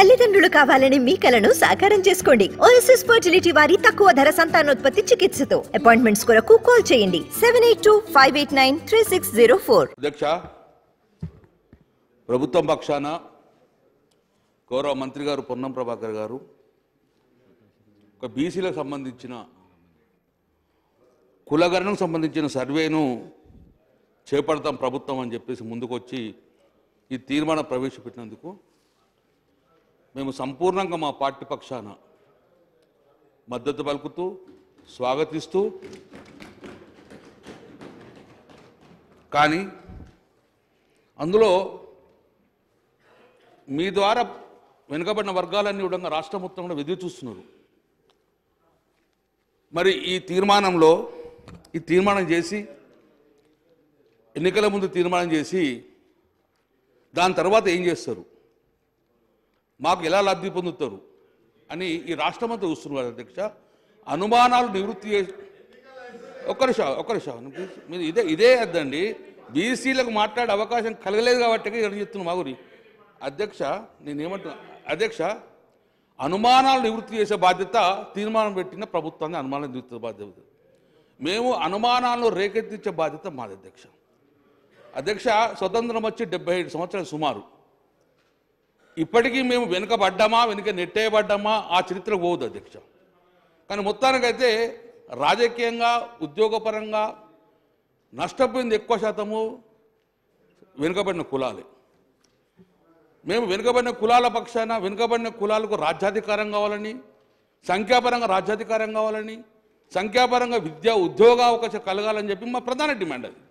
తల్లిదండ్రులు కావాలని మీ కలను సాకారం చేసుకోండి. ఓఎస్ఎస్ ఫర్టిలిటీ వారి తక్కువ ధర సంతానోత్పత్తి చికిత్సతో అపాయింట్మెంట్స్ కొరకు కాల్ చేయండి 7825893604. అధ్యక్ష, ప్రభుత్వం పక్షాన గౌరవ మంత్రి గారు పొన్నం ప్రభాకర్ గారు ఒక బీసీలకు సంబంధించిన కులగణనకు సంబంధించిన సర్వేను చేపడతాం ప్రభుత్వం అని చెప్పేసి ముందుకొచ్చి ఈ తీర్మానం ప్రవేశపెట్టినందుకు మేము సంపూర్ణంగా మా పార్టీ పక్షాన మద్దతు పలుకుతూ స్వాగతిస్తూ, కానీ అందులో మీ ద్వారా వెనుకబడిన వర్గాలన్నీ కూడా రాష్ట్రం మొత్తం కూడా ఎదురు చూస్తున్నారు. మరి ఈ తీర్మానం చేసి ఎన్నికల ముందు తీర్మానం చేసి దాని తర్వాత ఏం చేస్తారు, మాకు ఎలా లబ్ధి పొందుతారు అని ఈ రాష్ట్రమంతా చూస్తున్నారు. అధ్యక్ష, అనుమానాలు నివృత్తి చేసి ఒక్క నిమిషం మీరు ఇదే అద్దండి, బీసీలకు మాట్లాడే అవకాశం కలగలేదు కాబట్టి ఇక్కడ చెప్తున్నా మా గురి. అధ్యక్ష, నేనేమంటున్నా అధ్యక్ష, అనుమానాలు నివృత్తి చేసే బాధ్యత తీర్మానం పెట్టిన ప్రభుత్వాన్ని అనుమానాలు నివృత్తి బాధ్యత, మేము అనుమానాలను రేకెత్తించే బాధ్యత మాది. అధ్యక్ష, స్వతంత్రం వచ్చి 75 సంవత్సరాలు సుమారు. ఇప్పటికీ మేము వెనుక నెట్టేయబడ్డామా ఆ చరిత్రకు పోవద్దు అధ్యక్ష. కానీ మొత్తానికైతే రాజకీయంగా ఉద్యోగపరంగా నష్టపోయింది ఎక్కువ శాతము వెనుకబడిన కులాలే. మేము వెనుకబడిన కులాల పక్షాన వెనుకబడిన కులాలకు రాజ్యాధికారం కావాలని, సంఖ్యాపరంగా రాజ్యాధికారం కావాలని, సంఖ్యాపరంగా విద్యా ఉద్యోగ అవకాశం కలగాలని చెప్పి మా ప్రధాన డిమాండ్ అది.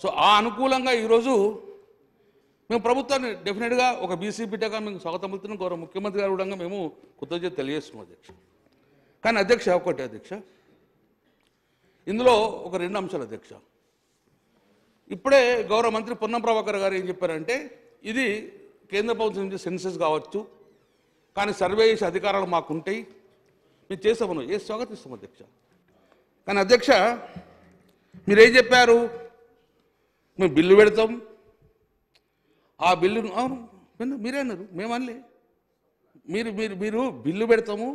సో ఆ అనుకూలంగా ఈరోజు మేము ప్రభుత్వాన్ని డెఫినెట్గా ఒక బీసీ బిడ్డగా మేము స్వాగతం పలుకుతున్నాం. గౌరవ ముఖ్యమంత్రి గారు కూడా మేము కృతజ్ఞత తెలియజేస్తున్నాం అధ్యక్ష. కానీ అధ్యక్ష, ఒకటి అధ్యక్ష, ఇందులో ఒక 2 అంశాలు అధ్యక్ష. ఇప్పుడే గౌరవ మంత్రి పొన్నం ప్రభాకర్ గారు ఏం చెప్పారంటే, ఇది కేంద్ర ప్రభుత్వం నుంచి సెన్సెస్ కావచ్చు, కానీ సర్వే చేసే అధికారాలు మాకుంటాయి, మేము చేస్తామను స్వాగతిస్తాం అధ్యక్ష. కానీ అధ్యక్ష, మీరేం చెప్పారు, మేము బిల్లు పెడతాం, ఆ బిల్లును అవును మీరే అన్నారు, మేమనలే. మీరు బిల్లు పెడతాము,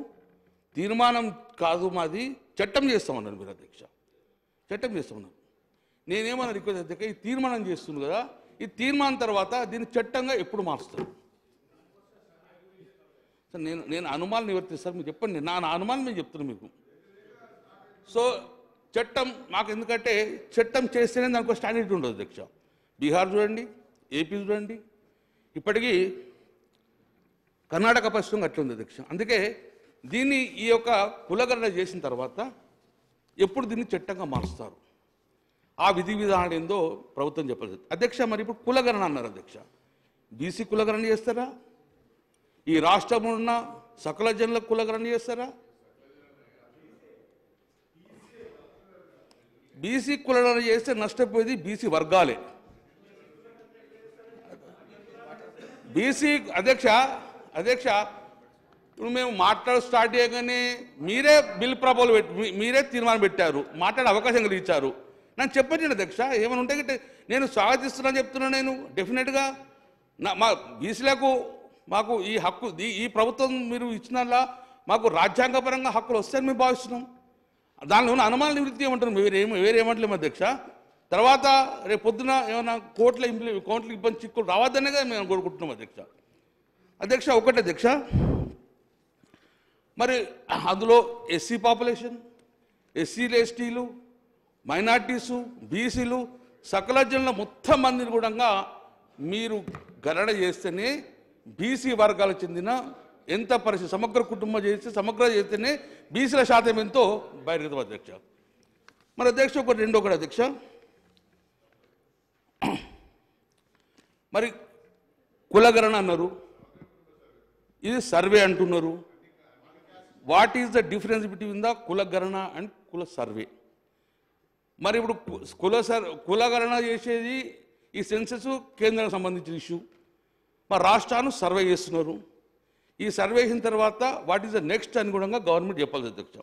తీర్మానం కాదు మాది, చట్టం చేస్తామన్నారు మీరు అధ్యక్ష. చట్టం చేస్తామన్నారు. నేనేమన్నా రిక్వెస్ట్ అధ్యక్ష, ఈ తీర్మానం చేస్తుంది కదా, ఈ తీర్మానం తర్వాత దీన్ని చట్టంగా ఎప్పుడు మారుస్తారు సార్? నేను అనుమానం నివర్తిస్తాను, మీరు చెప్పండి. నా అనుమానం మేము చెప్తున్నాను మీకు. సో చట్టం మాకు, ఎందుకంటే చట్టం చేస్తేనే దానికి స్టాండర్డ్ ఉండదు అధ్యక్ష. బీహార్ చూడండి, ఏపీ చూడండి, ఇప్పటికీ కర్ణాటక పరిస్థితి అట్లా ఉంది అధ్యక్ష. అందుకే దీన్ని ఈ యొక్క కులగణన చేసిన తర్వాత ఎప్పుడు దీన్ని చట్టంగా మారుస్తారు, ఆ విధి విధానం ఏందో ప్రభుత్వం చెప్పలేదు అధ్యక్ష. మరి ఇప్పుడు కులగణన అన్నారు అధ్యక్ష, బీసీ కులగణన చేస్తారా? ఈ రాష్ట్రంలో ఉన్న సకల జనుల కులగణన చేస్తారా? బీసీ కులగణన చేస్తే నష్టపోయేది బీసీ వర్గాలే. బీసీ అధ్యక్ష ఇప్పుడు మేము స్టార్ట్ చేయగానే మీరే బిల్ ప్రపోజల్ మీరే తీర్మానం పెట్టారు, మాట్లాడే అవకాశం కలిగించారు. నాకు చెప్పండి అధ్యక్ష, ఏమైనా ఉంటే నేను స్వాగతిస్తున్నాను చెప్తున్నాను. నేను డెఫినెట్గా మా బీసీలకు మాకు ఈ హక్కు, ఈ ప్రభుత్వం మీరు ఇచ్చినలా మాకు రాజ్యాంగపరంగా హక్కులు వస్తాయని మేము భావిస్తున్నాం. దానిలో ఉన్న అనుమాన నివృత్తి ఏమంటారు, వేరేమంటలేము అధ్యక్ష. తర్వాత రేపు పొద్దున ఏమైనా కోర్టులో ఇబ్బంది చిక్కులు రావద్దనేగా మేము కోరుకుంటున్నాం అధ్యక్ష. ఒకటి అధ్యక్ష, మరి అందులో ఎస్సీ పాపులేషన్, ఎస్సీలు, ఎస్టీలు, మైనార్టీసు, బీసీలు, సకల జనుల మొత్తం మందిని కూడా మీరు గణన చేస్తేనే బీసీ వర్గాలకు చెందిన ఎంత పరిస్థితి సమగ్ర కుటుంబం చేస్తేనే బీసీల శాతం ఎంతో బయలుదేరుతాం అధ్యక్ష. మరి అధ్యక్ష ఒకటి అధ్యక్ష, మరి కులగణన అన్నారు, ఇది సర్వే అంటున్నారు. What is the difference between the కులగణన అండ్ కుల సర్వే? మరి ఇప్పుడు కులగణన చేసేది ఈ సెన్సెస్ కేంద్రానికి సంబంధించిన ఇష్యూ, మరి రాష్ట్రాన్ని సర్వే చేస్తున్నారు. ఈ సర్వే చేసిన తర్వాత వాట్ ఈస్ ద నెక్స్ట్ అని కూడా గవర్నమెంట్ చెప్పాలి అధ్యక్ష.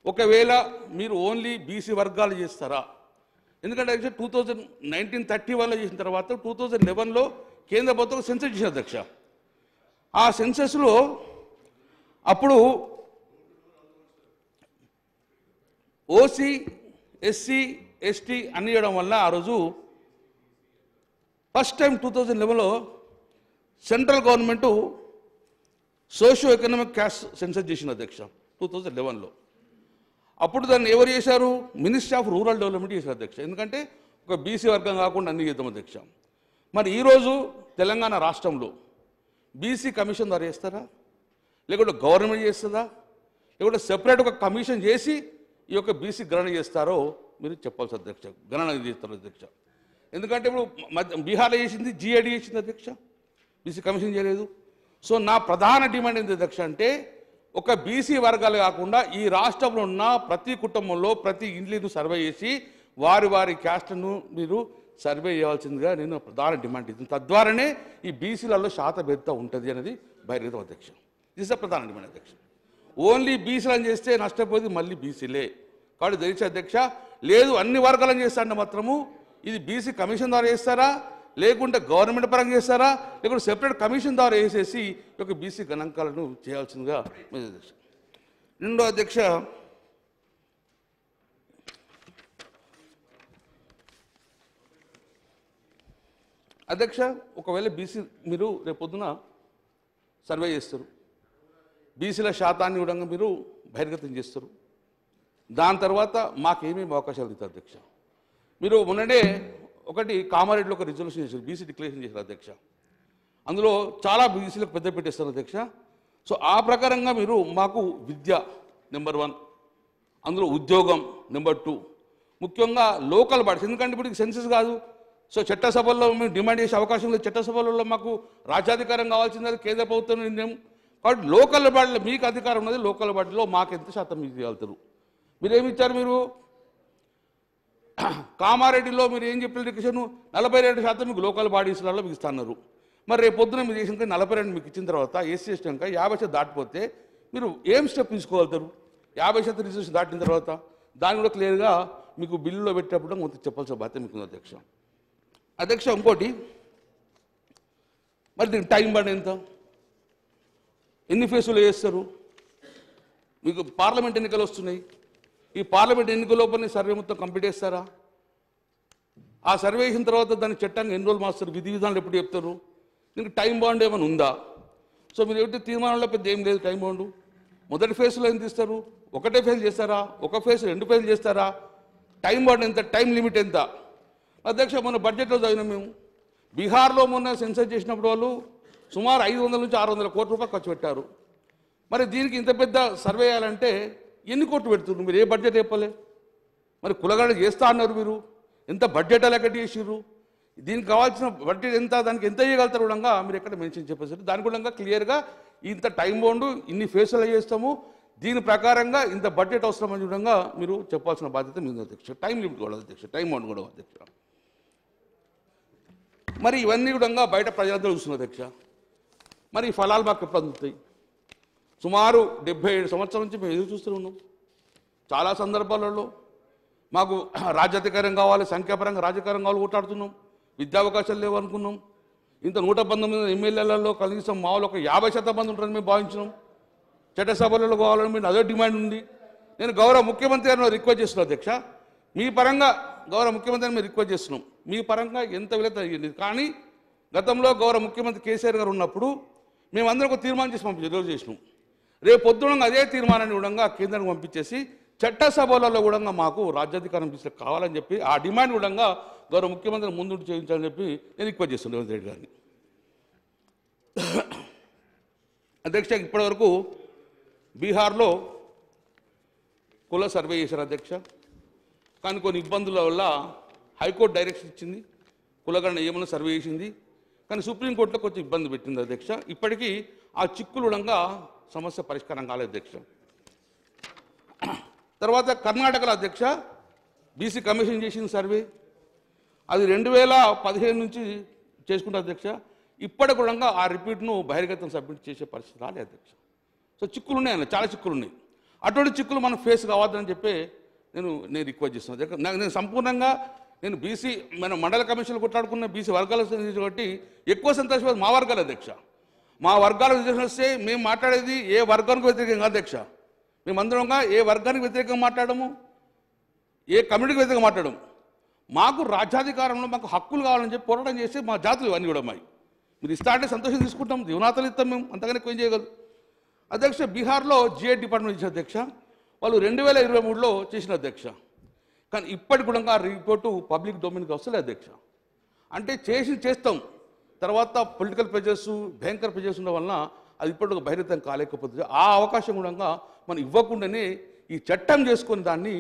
ఒకవేళ మీరు ఓన్లీ బీసీ వర్గాలు చేస్తారా? ఎందుకంటే 1931లో చేసిన తర్వాత 2011లో కేంద్ర ప్రభుత్వం సెన్సస్ చేసిన అధ్యక్ష. ఆ సెన్సెస్లో అప్పుడు ఓసీ ఎస్సీ ఎస్టీ అన్ని ఇవ్వడం వల్ల ఆ రోజు ఫస్ట్ టైం 2011లో central government socio economic caste census చేసిన అధ్యక్ష 2011లో. అప్పుడు దాన్ని ఎవరు చేశారు? మినిస్ట్రీ ఆఫ్ రూరల్ డెవలప్మెంట్ చేశారు అధ్యక్ష. ఎందుకంటే ఒక బీసీ వర్గం కాకుండా అన్ని చేద్దాం అధ్యక్ష. మరి ఈరోజు తెలంగాణ రాష్ట్రంలో బీసీ కమిషన్ ద్వారా చేస్తారా, లేకుంటే గవర్నమెంట్ చేస్తుందా, లేకుంటే సెపరేట్ ఒక కమిషన్ చేసి ఈ యొక్క బీసీ గణన చేస్తారో మీరు చెప్పాల్సి అధ్యక్ష. గణన చేస్తారు అధ్యక్ష. ఎందుకంటే ఇప్పుడు బీహార్లో చేసింది, జీఏడీ చేసింది అధ్యక్ష, బీసీ కమిషన్ చేయలేదు. సో నా ప్రధాన డిమాండ్ ఏంటి అధ్యక్ష అంటే, ఒక బీసీ వర్గాలు కాకుండా ఈ రాష్ట్రంలో ఉన్న ప్రతి కుటుంబంలో ప్రతి ఇండ్లను సర్వే చేసి వారి వారి క్యాస్ట్ను మీరు సర్వే చేయాల్సిందిగా నేను ప్రధాన డిమాండ్ ఇస్తుంది. తద్వారానే ఈ బీసీలలో శాతభేదత ఉంటుంది అనేది బహిర్గతం అధ్యక్ష. ఇది ప్రధాన డిమాండ్ అధ్యక్ష. ఓన్లీ బీసీలను చేస్తే నష్టపోయేది మళ్ళీ బీసీలే. కాబట్టి దయచేసి అధ్యక్ష, లేదు అన్ని వర్గాలను చేస్తారంటే మాత్రము ఇది బీసీ కమిషన్ ద్వారా చేస్తారా, లేకుంటే గవర్నమెంట్ పరంగా చేస్తారా, లేకుంటే సెపరేట్ కమిషన్ ద్వారా వేసేసి ఈ యొక్క బీసీ గణాంకాలను చేయాల్సిందిగా అధ్యక్ష. రెండో అధ్యక్ష, అధ్యక్ష ఒకవేళ బీసీ మీరు రేపొద్దున సర్వే చేస్తారు, బీసీల శాతాన్ని కూడా మీరు బహిర్గతం చేస్తారు. దాని తర్వాత మాకేమేమి అవకాశాలు ఇస్తారు అధ్యక్ష? మీరు మొన్ననే ఒకటి కామారెడ్డిలో ఒక రిజల్యూషన్ చేశారు, బీసీ డిక్లరేషన్ చేశారు అధ్యక్ష. అందులో చాలా బీసీలకు పెద్ద పెట్టేస్తారు అధ్యక్ష. సో ఆ ప్రకారంగా మీరు మాకు విద్య నెంబర్ 1, అందులో ఉద్యోగం నెంబర్ 2, ముఖ్యంగా లోకల్ బాడీస్. ఎందుకంటే ఇప్పుడు సెన్సెస్ కాదు, సో చట్టసభల్లో మేము డిమాండ్ చేసే అవకాశం లేదు. చట్టసభలలో మాకు రాజ్యాధికారం కావాల్సింది కేంద్ర ప్రభుత్వం నిర్ణయం. కాబట్టి లోకల్ బాడీలో మీకు అధికారం ఉన్నది, లోకల్ బాడీలో మాకు ఎంత శాతం మీకు ఇవ్వగలుగుతారు? మీరేమి ఇచ్చారు? మీరు కామారెడ్డిలో మీరు ఏం చెప్పిన డిక్లరేషన్ 42% మీకు లోకల్ బాడీస్లలో మీకు ఇస్తున్నారు. మరి రేపు పొద్దున మీరు చేసిన 42 మీకు ఇచ్చిన తర్వాత ఎస్సీ ఎస్టీ కనుక 50% దాటిపోతే మీరు ఏం స్టెప్ తీసుకోగలుగుతారు? 50% రిజర్వేషన్ దాటిన తర్వాత దాన్ని కూడా క్లియర్గా మీకు బిల్లులో పెట్టేటప్పుడు కొంత చెప్పాల్సిన బాధ్యత మీకు ఉంది అధ్యక్ష. అధ్యక్ష ఇంకోటి, మరి దీనికి టైం పడి ఎంత, ఎన్ని ఫేసులు చేస్తారు? మీకు పార్లమెంట్ ఎన్నికలు వస్తున్నాయి, ఈ పార్లమెంట్ ఎన్నికల లోపల సర్వే మొత్తం కంప్లీట్ చేస్తారా? ఆ సర్వే చేసిన తర్వాత దాన్ని చట్టాన్ని ఎన్ని రోజులు మాస్తారు? విధి విధానాలు ఎప్పుడు చెప్తారు? దీనికి టైం బాండ్ ఏమైనా ఉందా? సో మీరు ఏమిటి తీర్మానంలో పెద్ద ఏం లేదు టైం బాండు. మొదటి ఫేజ్లో ఏం తీస్తారు? ఒకటే ఫేజ్ చేస్తారా, ఒక ఫేజ్ 2 ఫేజ్ చేస్తారా? టైం బాండ్ ఎంత, టైం లిమిట్ ఎంత? అధ్యక్ష మొన్న బడ్జెట్లో చదివినాం మేము, బీహార్లో మొన్న సెన్సస్ చేసినప్పుడు వాళ్ళు సుమారు 500 నుంచి 600 కోట్ల రూపాయలు ఖర్చు పెట్టారు. మరి దీనికి ఇంత పెద్ద సర్వే చేయాలంటే ఎన్ని కోట్లు పెడుతున్నారు? మీరు ఏ బడ్జెట్ చెప్పలే. మరి కులగడ చేస్తా అన్నారు, మీరు ఎంత బడ్జెట్ లెక్కటి చేసిర్రు? దీనికి కావాల్సిన బడ్జెట్ ఎంత, దానికి ఎంత చేయగలుగుతారు కూడా మీరు ఎక్కడ మెన్షన్ చెప్పేసారు. దాని కూడా క్లియర్గా ఇంత టైం బాండ్ ఇన్ని ఫేసులు చేస్తాము, దీని ప్రకారంగా ఇంత బడ్జెట్ అవసరం అని కూడా మీరు చెప్పాల్సిన బాధ్యత మీద అధ్యక్ష. టైం లిమిట్ కూడా అధ్యక్ష, టైం బాండ్ కూడా అధ్యక్ష. మరి ఇవన్నీ కూడా బయట ప్రజలందరూ చూస్తున్నారు అధ్యక్ష. మరి ఈ ఫలాలు మాకు ఎప్పుడు అందుతాయి? సుమారు 77 సంవత్సరాల నుంచి మేము ఎదురు చూస్తూ ఉన్నాం. చాలా సందర్భాలలో మాకు రాజ్యాధికారం కావాలి, సంఖ్యాపరంగా రాజకీయం కావాలి కొట్లాడుతున్నాం, విద్యా అవకాశాలు లేవు అనుకున్నాం. ఇంత 119 ఎమ్మెల్యేలలో కనీసం మామూలు ఒక 50% మంది ఉంటారని మేము భావించినాం. చట్టసభలలో కావాలని మీరు అదే డిమాండ్ ఉంది. నేను గౌరవ ముఖ్యమంత్రి గారిని రిక్వెస్ట్ చేస్తున్నాను అధ్యక్ష, మీ పరంగా గౌరవ ముఖ్యమంత్రి గారిని మేము రిక్వెస్ట్ చేస్తున్నాం, మీ పరంగా ఎంత విలేత అయ్యింది. కానీ గతంలో గౌరవ ముఖ్యమంత్రి కేసీఆర్ గారు ఉన్నప్పుడు మేమందరం ఒక తీర్మానం చేసి రిజర్వ్ చేసినాం. రేపు పొద్దున అదే తీర్మానాన్ని కూడా కేంద్రానికి పంపించేసి చట్టసభలలో కూడా మాకు రాజ్యాధికారం కావాలని చెప్పి ఆ డిమాండ్ కూడా గౌరవ ముఖ్యమంత్రి ముందుండి చేయించాలని చెప్పి నేను రిక్వెస్ట్ చేస్తున్నాను రేవంత్ రెడ్డి గారిని. అధ్యక్ష ఇప్పటివరకు బీహార్లో కుల సర్వే చేశారు అధ్యక్ష. కానీ కొన్ని ఇబ్బందుల వల్ల హైకోర్టు డైరెక్షన్ ఇచ్చింది, కులగణన ఏమైనా సర్వే చేసింది, కానీ సుప్రీంకోర్టులో కొంచెం ఇబ్బంది పెట్టింది అధ్యక్ష. ఇప్పటికీ ఆ చిక్కులుడంగా సమస్య పరిష్కారం కాలేదు అధ్యక్ష. తర్వాత కర్ణాటకలో అధ్యక్ష బీసీ కమిషన్ చేసిన సర్వే అది 2015 నుంచి చేసుకుంటారు అధ్యక్ష. ఇప్పటికి కూడా ఆ రిపీట్ను బహిర్గతం సబ్మిట్ చేసే పరిస్థితి రాలేదు అధ్యక్ష. సో చిక్కులు ఉన్నాయి అన్న, చాలా చిక్కులు ఉన్నాయి. అటువంటి చిక్కులు మనం ఫేస్ కావద్దని చెప్పి నేను రిక్వెస్ట్ చేస్తున్నాను అధ్యక్ష. నేను సంపూర్ణంగా నేను బీసీ మన మండల కమిషన్లు కొట్లాడుకున్న బీసీ వర్గాల కాబట్టి ఎక్కువ సంతోషం మా వర్గాల అధ్యక్ష. మా వర్గాలకు రిజర్వేషన్ వస్తే మేము మాట్లాడేది ఏ వర్గానికి వ్యతిరేకంగా కాదు అధ్యక్ష. మేమందరంగా ఏ వర్గానికి వ్యతిరేకంగా మాట్లాడము, ఏ కమ్యూనిటీకి వ్యతిరేకంగా మాట్లాడము. మాకు రాజ్యాధికారంలో మాకు హక్కులు కావాలని చెప్పి పోరాటం చేసి మా జాతులు ఇవన్నీ కూడా అమ్మాయి. మీరు ఇస్తా అంటే సంతోషం తీసుకుంటాం, జీవనాతలు ఇస్తాం, మేము అంతగానే ఎక్కువ ఏం చేయగలం. అధ్యక్ష, బీహార్లో జిఐ డిపార్ట్మెంట్ ఇచ్చిన అధ్యక్ష, వాళ్ళు 2023లో చేసిన అధ్యక్ష. కానీ ఇప్పటికి కూడా ఆ రిపోర్టు పబ్లిక్ డొమైన్కి వస్తలే అధ్యక్ష. అంటే చేస్తాం, తర్వాత పొలిటికల్ ప్రెజర్స్, భయంకర ప్రెజర్స్ ఉండడం వలన అది ఇప్పటికి బహిర్గతం కాలేకపోతుంది. ఆ అవకాశం కూడా మనం ఇవ్వకుండానే ఈ చట్టం చేసుకొని దాన్ని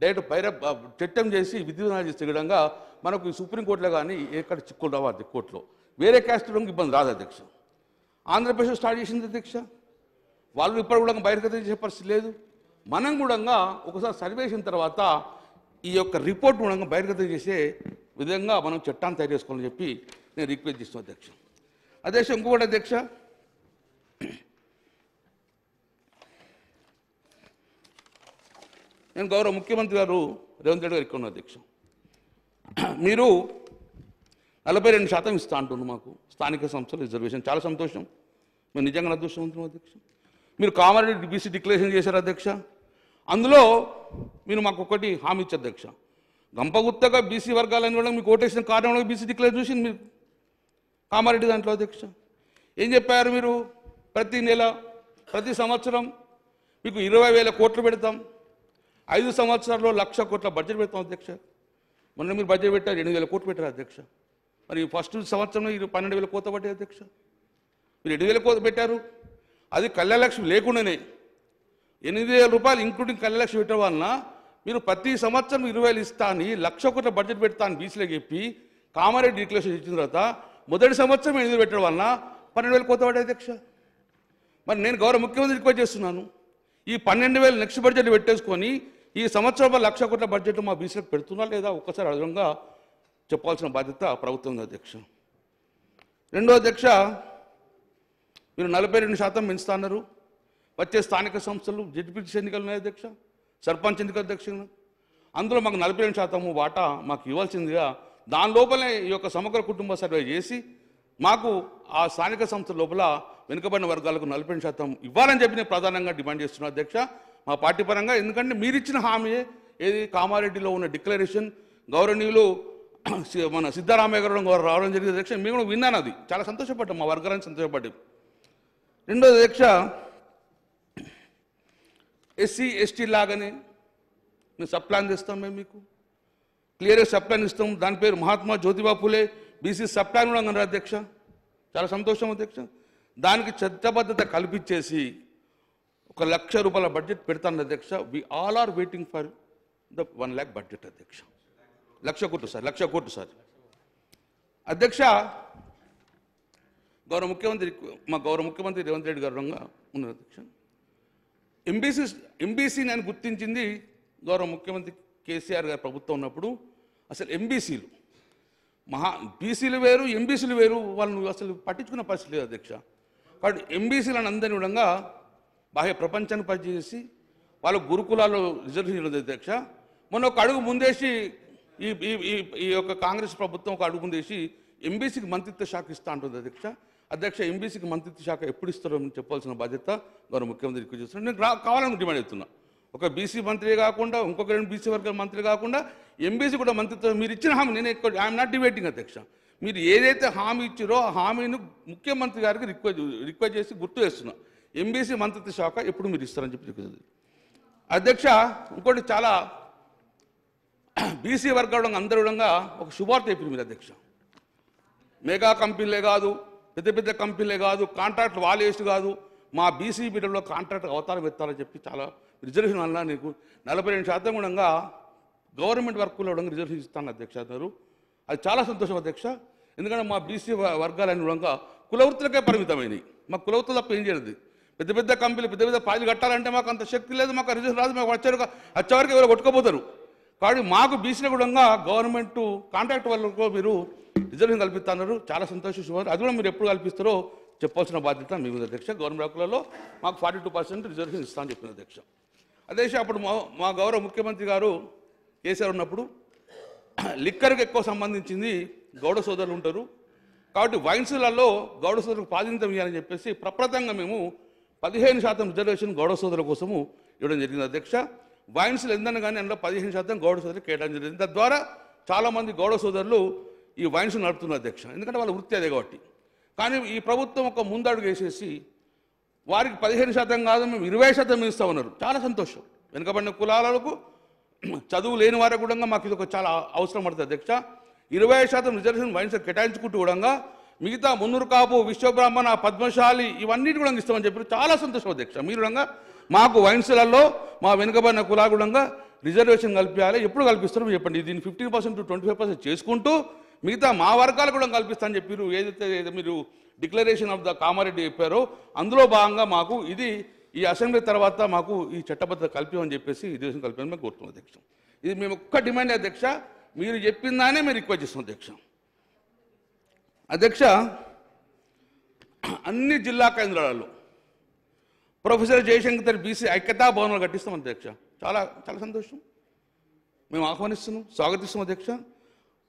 డైరెక్ట్ చట్టం చేసి విధివిధానాలు చేసే విధంగా మనకు సుప్రీంకోర్టులో కానీ ఎక్కడ చిక్కులు రావాలి, కోర్టులో వేరే క్యాస్ట్ ఇబ్బంది రాదు అధ్యక్ష. ఆంధ్రప్రదేశ్ స్టార్ట్ చేసింది అధ్యక్ష, వాళ్ళు ఇప్పుడు కూడా బహిర్గతం చేసే పరిస్థితి లేదు. మనం కూడా ఒకసారి సర్వే చేసిన తర్వాత ఈ యొక్క రిపోర్ట్ కూడా బహిర్గతం చేసే విధంగా మనం చట్టాన్ని తయారు చేసుకోవాలని చెప్పి నేను రిక్వెస్ట్ చేస్తున్నాను అధ్యక్ష. అధ్యక్ష, ఇంకొకటి అధ్యక్ష, నేను గౌరవ ముఖ్యమంత్రి గారు రేవంత్ రెడ్డి గారు ఇక్కడ ఉన్నారు అధ్యక్ష. మీరు 42% ఇస్తా అంటున్నారు మాకు స్థానిక సంస్థల రిజర్వేషన్, చాలా సంతోషం, మేము నిజంగా అదృష్టవంతులం అధ్యక్ష. మీరు కామారెడ్డి బీసీ డిక్లరేషన్ చేశారు అధ్యక్ష, అందులో మీరు మాకు ఒకటి హామీ ఇచ్చారు అధ్యక్ష, గంపగుత్తగా బీసీ వర్గాలని కూడా మీకు ఓటేసిన కారణంలో బీసీ డిక్లేర్ చూసింది మీరు కామారెడ్డి దాంట్లో అధ్యక్ష. ఏం చెప్పారు మీరు, ప్రతి నెల ప్రతి సంవత్సరం మీకు 20,000 కోట్లు పెడతాం, 5 సంవత్సరాల్లో 1,00,000 కోట్ల బడ్జెట్ పెడతాం అధ్యక్ష. మొన్న మీరు బడ్జెట్ పెట్టారు 8,000 కోట్లు పెట్టారు అధ్యక్ష. మరి ఫస్ట్ సంవత్సరంలో 12,000 కోత పడ్డాయి అధ్యక్ష. మీరు 8,000 కోత పెట్టారు, అది కళ్యాణలక్ష్మి లేకుండానే 8,000 రూపాయలు ఇంక్లూడింగ్ కళ్యాణలక్ష్మి పెట్టడం వలన మీరు ప్రతి సంవత్సరం 20,000 ఇస్తా అని 1,00,000 కోట్ల బడ్జెట్ పెడతా అని బీసీలోకి చెప్పి కామారెడ్డి డిక్లరేషన్ ఇచ్చిన తర్వాత మొదటి సంవత్సరం 8,000 పెట్టడం వలన 12,000 కోత పడ్డాయి అధ్యక్ష. మరి నేను గౌరవ ముఖ్యమంత్రి రిక్వెస్ట్ చేస్తున్నాను, ఈ 12,000 నెక్స్ట్ బడ్జెట్ పెట్టేసుకొని ఈ సంవత్సరం 1,00,000 కోట్ల బడ్జెట్ మా బీసీలకు పెడుతున్నా లేదా ఒక్కసారి అదనంగా చెప్పాల్సిన బాధ్యత ప్రభుత్వం ఉంది అధ్యక్ష. రెండో అధ్యక్ష, మీరు 42% పెంచుతా అన్నారు. వచ్చే స్థానిక సంస్థలు జడ్పీటీసీ ఎన్నికలు ఉన్నాయి అధ్యక్ష, సర్పంచ్ ఎన్నికల అధ్యక్ష, అందులో మాకు 42% వాటా మాకు ఇవ్వాల్సిందిగా దాని లోపలే ఈ యొక్క సమగ్ర కుటుంబ సర్వే చేసి మాకు ఆ స్థానిక సంస్థల లోపల వెనుకబడిన వర్గాలకు 42% ఇవ్వాలని చెప్పి నేను ప్రధానంగా డిమాండ్ చేస్తున్నాను అధ్యక్ష, మా పార్టీ పరంగా. ఎందుకంటే మీరు ఇచ్చిన హామీ ఏది కామారెడ్డిలో ఉన్న డిక్లరేషన్ గౌరవనీయులు మన సిద్ధరామయ్య గారు రావడం జరిగింది అధ్యక్ష, మేము కూడా విన్నాను, అది చాలా సంతోషపడ్డాం, మా వర్గాన్ని సంతోషపడ్డాం. రెండోది అధ్యక్ష, ఎస్సీ ఎస్టీ లాగానే మేము సబ్ ప్లాన్ తెస్తాం, మేము మీకు క్లియర్గా సబ్ ప్లాన్ ఇస్తాం, దాని పేరు Mahatma Jyotiba Phule BC sub plan కూడా అన్నారు అధ్యక్ష, చాలా సంతోషం అధ్యక్ష. దానికి చట్టబద్ధత కల్పించేసి 1,00,000 రూపాయల బడ్జెట్ పెడతాను అధ్యక్ష. We all are waiting for the 1 lakh budget అధ్యక్ష. 1,00,000 కోట్లు సార్, 1,00,000 కోట్లు సార్ అధ్యక్ష. మా గౌరవ ముఖ్యమంత్రి రేవంత్ రెడ్డి గారు ఉన్నారు అధ్యక్ష. ఎంబీసీని అని గుర్తించింది గౌరవ ముఖ్యమంత్రి కేసీఆర్ గారు ప్రభుత్వం ఉన్నప్పుడు. అసలు ఎంబీసీలు బీసీలు వేరు, ఎంబీసీలు వేరు, వాళ్ళను అసలు పట్టించుకున్న పరిస్థితి లేదు అధ్యక్ష. కాబట్టి ఎంబీసీలను అందరినీ విధంగా బాహ్య ప్రపంచాన్ని పనిచేసి వాళ్ళ గురుకులాల్లో రిజర్వేషన్ ఉంది అధ్యక్ష. మొన్న ఒక అడుగు ముందేసి ఈ యొక్క కాంగ్రెస్ ప్రభుత్వం ఒక అడుగు ముందేసి ఎంబీసీకి మంత్రిత్వ శాఖ ఇస్తా అంటుంది అధ్యక్ష. ఎంబీసీకి మంత్రిత్వ శాఖ ఎప్పుడు ఇస్తారో చెప్పాల్సిన బాధ్యత గౌరవ ముఖ్యమంత్రి ఎక్కువ చేస్తున్నారు. నేను కావాలని డిమాండ్ చేస్తున్నా, ఒక బీసీ మంత్రి కాకుండా ఇంకొక 2 బీసీ వర్గాల మంత్రి కాకుండా ఎంబీసీ కూడా మంత్రిత్వం మీరు ఇచ్చిన హామీ నేను ఎక్కువ ఐఎమ్ నాట్ డిబేటింగ్ అధ్యక్ష. మీరు ఏదైతే హామీ ఇచ్చారో ఆ హామీని ముఖ్యమంత్రి గారికి రిక్వెస్ట్ చేసి గుర్తు చేస్తున్నా, ఎంబీసీ మంత్రిత్వ శాఖ ఎప్పుడు మీరు ఇస్తారని చెప్పి అధ్యక్ష. ఇంకోటి చాలా బీసీ వర్గాలు అందరూ విధంగా ఒక శుభార్త చెప్పింది మీరు అధ్యక్ష. మెగా కంపెనీలే కాదు, పెద్ద పెద్ద కంపెనీలే కాదు, కాంట్రాక్ట్ వాళ్ళు వేస్ట్ కాదు, మా బీసీ బిడ్డలో కాంట్రాక్ట్ అవతారం ఎత్తాలని చెప్పి చాలా రిజర్వేషన్ వల్ల నీకు 42% కూడా గవర్నమెంట్ వర్క్లో రిజర్వేషన్ ఇస్తాను అధ్యక్ష అన్నారు. అది చాలా సంతోషం అధ్యక్ష. ఎందుకంటే మా బీసీ వర్గాలన్నీ కూడా కులవృత్తులకే పరిమితమైనవి, మాకు కులవృత్తులు తప్ప ఏం చేయలేదు. పెద్ద పెద్ద కంపెనీలు పెద్ద పెద్ద ప్రాజెక్టులు కట్టాలంటే మాకు అంత శక్తి లేదు, మాకు రిజర్వేషన్ రాదు, మాకు వచ్చేవరకు ఎవరు కొట్టుకోపోతారు. కాబట్టి మాకు బీసీల కూడా గవర్నమెంట్ కాంట్రాక్ట్ వాళ్ళకు మీరు రిజర్వేషన్ కల్పిస్తున్నారు, చాలా సంతోషం. అది కూడా మీరు ఎప్పుడు కల్పిస్తారో చెప్పాల్సిన బాధ్యత మీ మీద అధ్యక్ష. గవర్నమెంట్ వర్కులలో మాకు 42% రిజర్వేషన్ ఇస్తామని చెప్పిన అధ్యక్ష. అధ్యక్ష, అప్పుడు మా గౌరవ ముఖ్యమంత్రి గారు కేసీఆర్ ఉన్నప్పుడు లిక్కర్కి ఎక్కువ సంబంధించింది గౌడ సోదరులు ఉంటారు, కాబట్టి వైన్స్లలో గౌడ సోదరులకు ప్రాధాన్యత ఇవ్వాలని చెప్పేసి ప్రప్రదంగా మేము 15% రిజర్వేషన్ గౌడ సోదరుల కోసము ఇవ్వడం జరిగింది అధ్యక్ష. వైన్స్లు ఎందన్నా కానీ అందులో 15% గౌడ సోదరులు కేటాయించడం జరిగింది. తద్వారా చాలామంది గౌడ సోదరులు ఈ వైన్స్ నడుపుతున్నారు అధ్యక్ష, ఎందుకంటే వాళ్ళ వృత్తి అదే కాబట్టి. కానీ ఈ ప్రభుత్వం ఒక ముందడుగు వేసేసి వారికి 15% కాదు మేము 20% ఇస్తా ఉన్నారు. చాలా సంతోషం. వెనుకబడిన కులాలకు చదువు లేని వారికి కూడా మాకు ఇది ఒక చాలా అవసరం పడుతుంది అధ్యక్ష. 20% రిజర్వేషన్ వైన్స్ కేటాయించుకుంటూ కూడా మిగతా మున్నూరు కాపు, విశ్వబ్రాహ్మణ, పద్మశాలి ఇవన్నిటి కూడా ఇస్తామని చెప్పి చాలా సంతోషం అధ్యక్ష. మీరు కూడా మాకు వైన్స్లలో మా వెనుకబడిన కులాలు కూడా రిజర్వేషన్ కల్పించాలి. ఎప్పుడు కల్పిస్తారో చెప్పండి. దీన్ని 15% to 25% చేసుకుంటూ మిగతా మా వర్గాలు కూడా కల్పిస్తామని చెప్పారు. ఏదైతే మీరు డిక్లరేషన్ ఆఫ్ ద కామారెడ్డి చెప్పారో అందులో భాగంగా మాకు ఇది ఈ అసెంబ్లీ తర్వాత మాకు ఈ చట్టబద్ధత కల్పించమని చెప్పేసి రిజర్వేషన్ కల్పించమని మేము కోరుతున్నాం అధ్యక్ష. ఇది మేము ఒక్క డిమాండ్ అధ్యక్ష, మీరు చెప్పిందానే మేము రిక్వెస్ట్ చేస్తున్నాం అధ్యక్ష. అధ్యక్ష, అన్ని జిల్లా కేంద్రాలలో ప్రొఫెసర్ జయశంకర్ బీసీ ఐక్యతా భవనాలు కట్టిస్తాం అధ్యక్ష. చాలా చాలా సంతోషం. మేము ఆహ్వానిస్తున్నాం, స్వాగతిస్తున్నాం అధ్యక్ష.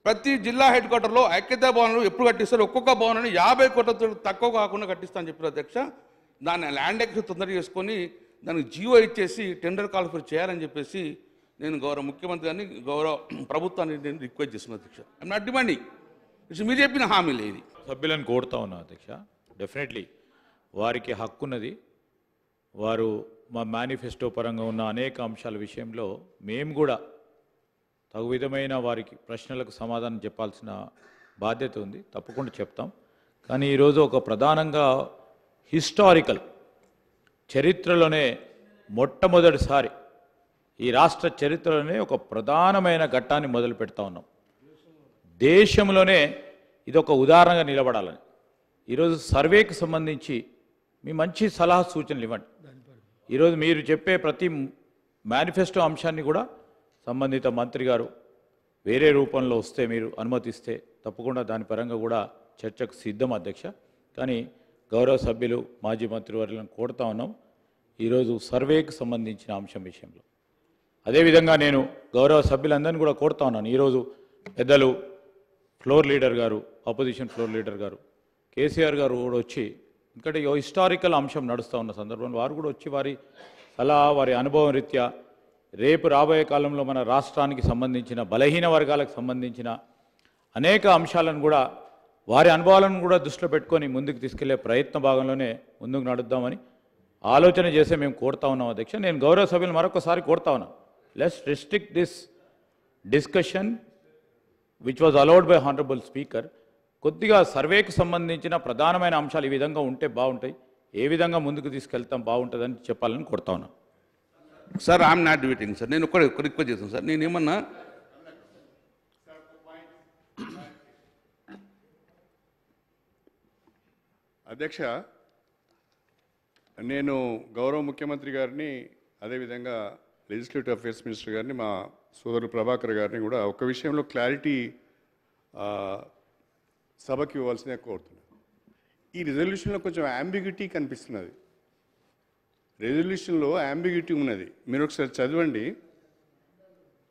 ప్రతి జిల్లా హెడ్ క్వార్టర్లో ఐక్యతా భవనాలు ఎప్పుడు కట్టిస్తారు, ఒక్కొక్క భవనాన్ని 50 కోట్లతో తక్కువ కాకుండా కట్టిస్తామని చెప్పారు అధ్యక్ష. దాన్ని ల్యాండ్ ఎక్స్ తొందరగా చేసుకొని దానికి జీవో ఇచ్చేసి టెండర్ కాల్ఫర్ చేయాలని చెప్పేసి నేను గౌరవ ముఖ్యమంత్రి గారిని, గౌరవ ప్రభుత్వాన్ని నేను రిక్వెస్ట్ చేస్తున్నాను అధ్యక్ష. ఐఎమ్ నాట్ డిమాండింగ్, ఇట్స్ మీరు చెప్పిన హామీ లేదు. సభ్యులను కోరుతా ఉన్నా అధ్యక్ష. డెఫినెట్లీ వారికి హక్కు ఉన్నది. వారు మా మేనిఫెస్టో పరంగా ఉన్న అనేక అంశాల విషయంలో మేము కూడా తగు విధమైన వారికి ప్రశ్నలకు సమాధానం చెప్పాల్సిన బాధ్యత ఉంది. తప్పకుండా చెప్తాం. కానీ ఈరోజు ఒక ప్రధానంగా హిస్టారికల్ చరిత్రలోనే మొట్టమొదటిసారి ఈ రాష్ట్ర చరిత్రలోనే ఒక ప్రధానమైన ఘట్టాన్ని మొదలు పెడతా ఉన్నాం. దేశంలోనే ఇదొక ఉదాహరణగా నిలబడాలని ఈరోజు సర్వేకి సంబంధించి మీ మంచి సలహా సూచనలు ఇవ్వండి. ఈరోజు మీరు చెప్పే ప్రతి మేనిఫెస్టో అంశాన్ని కూడా సంబంధిత మంత్రి గారు వేరే రూపంలో వస్తే మీరు అనుమతిస్తే తప్పకుండా దాని పరంగా కూడా చర్చకు సిద్ధం అధ్యక్ష. కానీ గౌరవ సభ్యులు మాజీ మంత్రివర్యులను కోరుతా ఉన్నాం ఈరోజు సర్వేకి సంబంధించిన అంశం విషయంలో. అదేవిధంగా నేను గౌరవ సభ్యులందరినీ కూడా కోరుతా ఉన్నాను. ఈరోజు పెద్దలు ఫ్లోర్ లీడర్ గారు, ఆపోజిషన్ ఫ్లోర్ లీడర్ గారు కేసీఆర్ గారు కూడా వచ్చి, ఎందుకంటే హిస్టారికల్ అంశం నడుస్తూ ఉన్న సందర్భంలో వారు కూడా వచ్చి వారి సలహా, వారి అనుభవం రీత్యా రేపు రాబోయే కాలంలో మన రాష్ట్రానికి సంబంధించిన బలహీన వర్గాలకు సంబంధించిన అనేక అంశాలను కూడా వారి అనుభవాలను కూడా దృష్టిలో పెట్టుకొని ముందుకు తీసుకెళ్లే ప్రయత్న భాగంలోనే ముందుకు నడుద్దామని ఆలోచన చేసే మేము కోరుతా ఉన్నాం అధ్యక్ష. నేను గౌరవ సభ్యులు మరొకసారి కోరుతా ఉన్నాను, let's restrict this discussion which was allowed by honourable speaker. కొద్దిగా సర్వేకి సంబంధించిన ప్రధానమైన అంశాలు ఈ విధంగా ఉంటే బాగుంటాయి, ఏ విధంగా ముందుకు తీసుకెళ్తాం బాగుంటుందని చెప్పాలని కోరుతా ఉన్నాను. Sir I'm not debating sir, నేను ఒక్క రిక్వెస్ట్ చేస్తాను సార్. నేనేమన్నా అధ్యక్ష, నేను గౌరవ ముఖ్యమంత్రి గారిని, అదేవిధంగా లెజిస్లేటివ్ అఫేర్స్ మినిస్టర్ గారిని, మా సోదరుడు ప్రభాకర్ గారిని కూడా ఒక విషయంలో క్లారిటీ సభకి ఇవ్వాల్సిందే కోరుతున్నాను. ఈ రిజల్యూషన్లో కొంచెం అంబిగ్యూటీ కనిపిస్తున్నది. రెజల్యూషన్లో అంబిగ్యూటీ ఉన్నది, మీరు ఒకసారి చదవండి.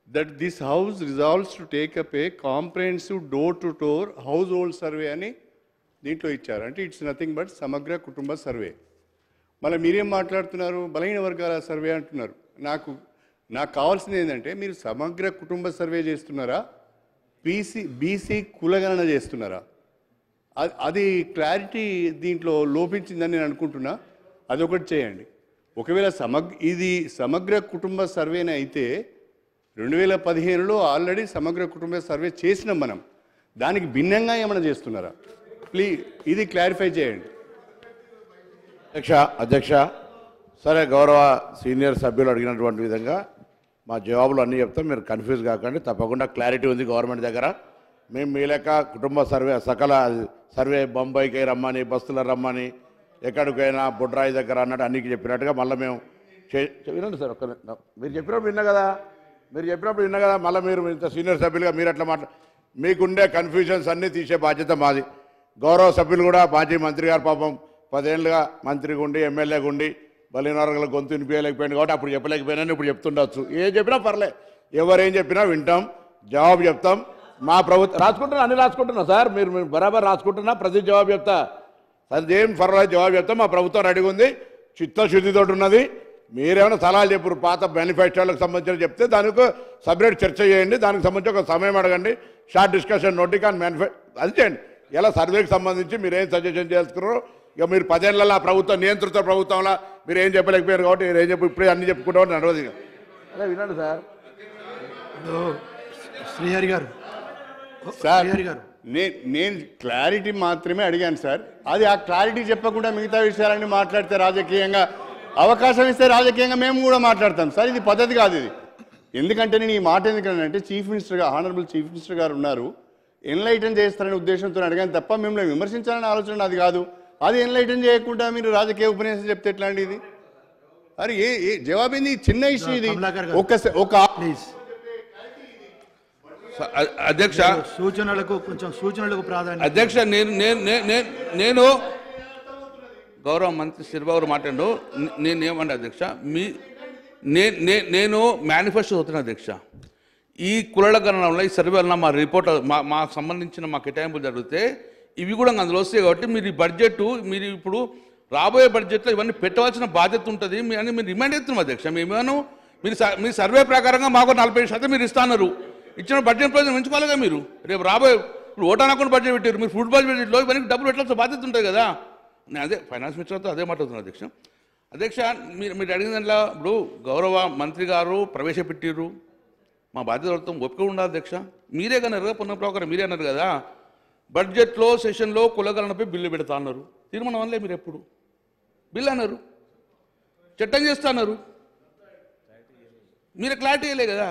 That this house resolves to take up A comprehensive door to door house hold survey అని దీంట్లో ఇచ్చారు. అంటే ఇట్స్ నథింగ్ బట్ సమగ్ర కుటుంబ సర్వే. మళ్ళీ మీరేం మాట్లాడుతున్నారు, బలహీన వర్గాల సర్వే అంటున్నారు. నాకు కావాల్సింది ఏంటంటే, మీరు సమగ్ర కుటుంబ సర్వే చేస్తున్నారా, బీసీ కులగణన చేస్తున్నారా? అది క్లారిటీ దీంట్లో లోపించిందని నేను అనుకుంటున్నా. అదొకటి చేయండి. ఒకవేళ ఇది సమగ్ర కుటుంబ సర్వేనే అయితే 2015లో ఆల్రెడీ సమగ్ర కుటుంబ సర్వే చేసినాం మనం. దానికి భిన్నంగా ఏమైనా చేస్తున్నారా? ప్లీజ్ ఇది క్లారిఫై చేయండి. అధ్యక్ష, సరే, గౌరవ సీనియర్ సభ్యులు అడిగినటువంటి విధంగా మా జవాబులు అన్నీ చెప్తాం, మీరు కన్ఫ్యూజ్ కాకండి. తప్పకుండా క్లారిటీ ఉంది గవర్నమెంట్ దగ్గర. మేము మీ లెక్క కుటుంబ సర్వే, సకల సర్వే బొంబాయికి రమ్మని, బస్తుల రమ్మని, ఎక్కడికైనా బొడ్రాయి దగ్గర అన్నట్టు అన్నికి చెప్పినట్టుగా మళ్ళీ మేము వినండి సార్. మీరు చెప్పినప్పుడు విన్నా కదా, మళ్ళీ మీరు ఇంత సీనియర్ సభ్యులుగా మీరు అట్లా మీకుండే కన్ఫ్యూజన్స్ అన్నీ తీసే బాధ్యత మాది. గౌరవ సభ్యులు కూడా, మాజీ మంత్రి గారు పాపం 10 ఏళ్ళుగా మంత్రిగా ఉండి, ఎమ్మెల్యేగా ఉండి బలహీన వర్గాల గొంతు వినిపించలేకపోయింది కాబట్టి అప్పుడు చెప్పలేకపోయినా ఇప్పుడు చెప్తుండొచ్చు. ఏం చెప్పినా పర్లే, ఎవరేం చెప్పినా వింటాం, జవాబు చెప్తాం. మా ప్రభుత్వం రాసుకుంటున్నా, అన్ని రాసుకుంటున్నా సార్, మీరు బరాబర్ రాసుకుంటున్నా, ప్రతి జవాబు చెప్తా, సందేహం ఫర్వా జవాబు చెప్తా. మా ప్రభుత్వం రెడీగా ఉంది, చిత్తశుద్ధితో ఉన్నది. మీరేమైనా సలహాలు చెప్పారు పాత మేనిఫెస్టోలకు సంబంధించిన చెప్తే దానికి సపరేట్ చర్చ చేయండి, దానికి సంబంధించి ఒక సమయం అడగండి, షార్ట్ డిస్కషన్ నోటికి అని అది చేయండి. ఇలా సర్వేకి సంబంధించి మీరు ఏం సజెషన్ చేస్తున్నారో, ఇక మీరు 10 ఏళ్ళ ప్రభుత్వం నియంత్రిత ప్రభుత్వంలో మీరు ఏం చెప్పలేకపోయారు కాబట్టి ఏం ఇప్పుడే అన్ని చెప్పుకుంటాం నడవదు. అదే వినండి సార్. శ్రీహరి గారు సార్ నేను క్లారిటీ మాత్రమే అడిగాను సార్. అది ఆ క్లారిటీ చెప్పకుండా మిగతా విషయాలన్నీ మాట్లాడితే రాజకీయంగా అవకాశం ఇస్తే రాజకీయంగా మేము కూడా మాట్లాడతాం సార్. ఇది పద్ధతి కాదు ఇది. ఎందుకంటే నేను ఈ మాట ఎందుకంటే చీఫ్ మినిస్టర్గా హానరబుల్ చీఫ్ మినిస్టర్ గారు ఉన్నారు, ఎన్లైటన్ చేస్తారనే ఉద్దేశంతో అడిగాను తప్ప మిమ్మల్ని విమర్శించాలని ఆలోచన అది కాదు. అది ఎన్లైటన్ చేయకుండా మీరు రాజకీయ ఉపన్యాసం చెప్తే ఎట్లాంటి ఇది? అరే ఏ జవాబు ఏంది? చిన్న ఇష్యూ ఇది. ఒక ప్లీజ్ అధ్యక్ష సూచనలకు ప్రాధాన్యత. అధ్యక్ష నేను గౌరవ మంత్రి శ్రీబాబు గారు మాట్లాడు, నేనేమంటే అధ్యక్ష నేను మేనిఫెస్టో చదువుతున్నా అధ్యక్ష. ఈ కులాల గణనంలో ఈ సర్వే వలన మా రిపోర్ట్ మాకు సంబంధించిన మా కేటాయింపులు జరిగితే ఇవి కూడా అందులో వస్తాయి. కాబట్టి మీరు ఈ బడ్జెట్ మీరు ఇప్పుడు రాబోయే బడ్జెట్లో ఇవన్నీ పెట్టవలసిన బాధ్యత ఉంటుంది అని మీరు డిమాండ్ చేస్తున్నాం అధ్యక్ష. మేమేమో మీ సర్వే ప్రకారంగా మాకు 40% మీరు ఇస్తున్నారు, ఇచ్చిన బడ్జెట్ ప్రయోజనం ఎంచుకోవాలిగా. మీరు రేపు రాబోయే ఇప్పుడు ఓటాన్ అకౌంట్ బడ్జెట్ పెట్టారు, మీరు ఫుడ్ బడ్జెట్లో ఇవన్నీ డబ్బులు పెట్టాల్సిన బాధ్యత ఉంటుంది కదా. నేను అదే ఫైనాన్స్ మినిస్టర్తో అదే మాట్లాడుతున్నాను అధ్యక్ష. అధ్యక్ష మీరు అడిగిన దాంట్లో ఇప్పుడు గౌరవ మంత్రి గారు ప్రవేశపెట్టారు, మా బాధ్యతలతో ఒప్పుకో ఉండాలి అధ్యక్ష. మీరే కన్నారు కదా, పునః ప్రకారం మీరే అన్నారు కదా బడ్జెట్లో సెషన్లో కులగణనపై బిల్లు పెడతా అన్నారు. తీర్మానం అనలే మీరు, ఎప్పుడు బిల్లు అన్నారు, చట్టం చేస్తా అన్నారు, మీరు క్లారిటీ ఇవ్వలే కదా.